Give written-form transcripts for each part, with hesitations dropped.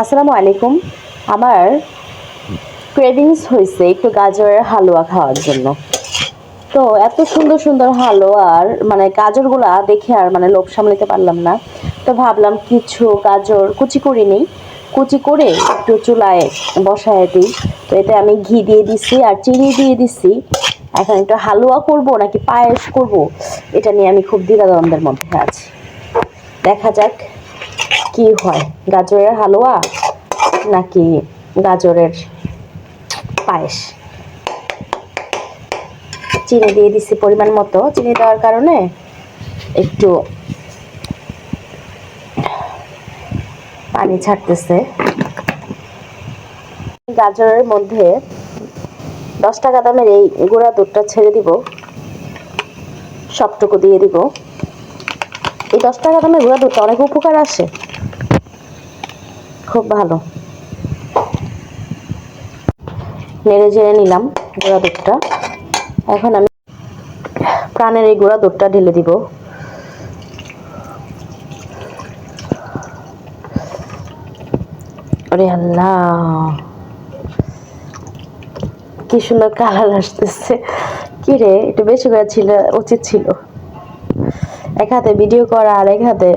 আসসালামু আলাইকুম। আমার ক্রেভিংস হয়েছে একটু গাজরের হালুয়া খাওয়ার জন্য। তো এত সুন্দর সুন্দর হালুয়ার গাজরগুলা দেখে আর লোভ সামলাতে পারলাম না। তো ভাবলাম কিছু গাজর কুচি করে নিই, কুচি করে একটু চুলায় বসায় দিই। তো এতে আমি ঘি দিয়ে দিছি আর চিনি দিয়ে দিছি। এখন একটু হালুয়া করব নাকি পায়েস করব, এটা নিয়ে আমি খুব দ্বিধাদ্বন্দ্বের মধ্যে আছি। দেখা যাক কি হয়, গাজরের হালুয়া নাকি গাজরের পায়েস। চিনি দিয়ে দিচ্ছি পরিমাণ মতো। চিনি দেওয়ার কারণে একটু পানি ছাড়তেছে। গাজরের মধ্যে 10 টাকা দামের এই গুঁড়া দুধটা ছেড়ে দিব, সবটুকু দিয়ে দিব। এই 10 টাকা দামের গুঁড়া দুধটা অনেক উপকার আসে, খুব ভালো। নেড়ে চেড়ে নিলাম গুঁড়া দুধটা। এখন আমি প্রাণের এই গুঁড়া দুধটা ঢেলে দিব। আরে আল্লাহ, কি সুন্দর কালার আসতেছে! কি রে, একটু বেশি করে ছিল উচিত ছিল। এক হাতে ভিডিও করা আর এক হাতে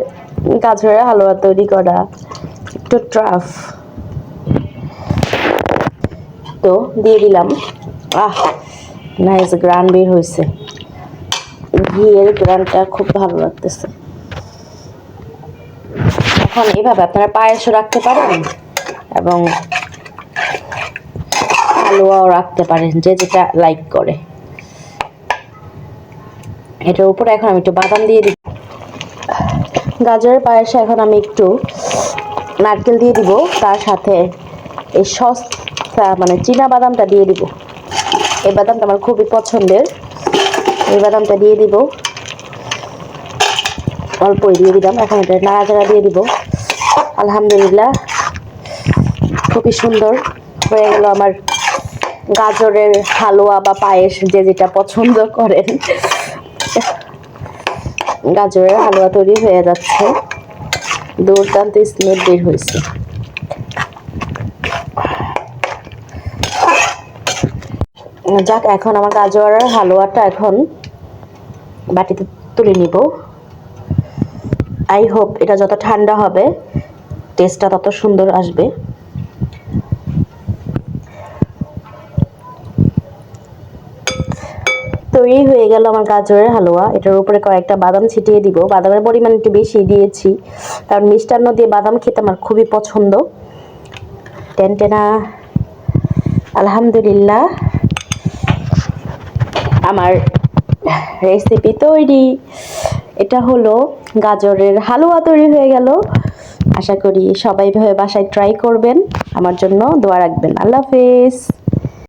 গাজরের হালুয়া তৈরি করা একটু টাফ। তো দিয়ে দিলাম। নাইস গ্রান বের হয়েছে, ঘিয়ের গ্রানটা খুব ভালো লাগতেছে। এখন এইভাবে আপনারা পায়েসও রাখতে পারেন এবং হালুয়াও রাখতে পারেন, যে যেটা লাইক করে। এটার উপরে এখন আমি একটু বাদাম দিয়ে দিব। গাজরের পায়েসে এখন আমি একটু নারকেল দিয়ে দিব, তার সাথে এই সস্তা চীনা বাদামটা দিয়ে দিব। এই বাদামটা আমার খুবই পছন্দের, এই বাদামটা দিয়ে দিব। অল্পই দিয়ে দিলাম। এখন এটা নাড়াচাড়া দিয়ে দিব। আলহামদুলিল্লাহ, খুবই সুন্দর হয়ে গেল আমার গাজরের হালুয়া বা পায়েস, যে যেটা পছন্দ করেন। গাজরের হালুয়া তৈরি হয়ে যাচ্ছে, দুর্দান্ত স্মেল বের হয়েছে। যাক, এখন আমার গাজরের হালুয়াটা এখন বাটিতে তুলে নিব। আই হোপ এটা যত ঠান্ডা হবে টেস্টটা তত সুন্দর আসবে। তৈরি হয়ে গেল আমার গাজরের হালুয়া। এটার উপরে কয়েকটা বাদাম ছিটিয়ে দিব। বাদামের পরিমাণ একটু বেশি দিয়েছি, কারণ মিষ্টান্ন দিয়ে বাদাম খেতে আমার খুবই পছন্দ। টেনটেনা। আলহামদুলিল্লাহ, আমার রেসিপি তৈরি। এটা হলো গাজরের হালুয়া তৈরি হয়ে গেল। আশা করি সবাই ভাবে বাসায় ট্রাই করবেন। আমার জন্য দোয়া রাখবেন। আল্লাহ হাফেজ।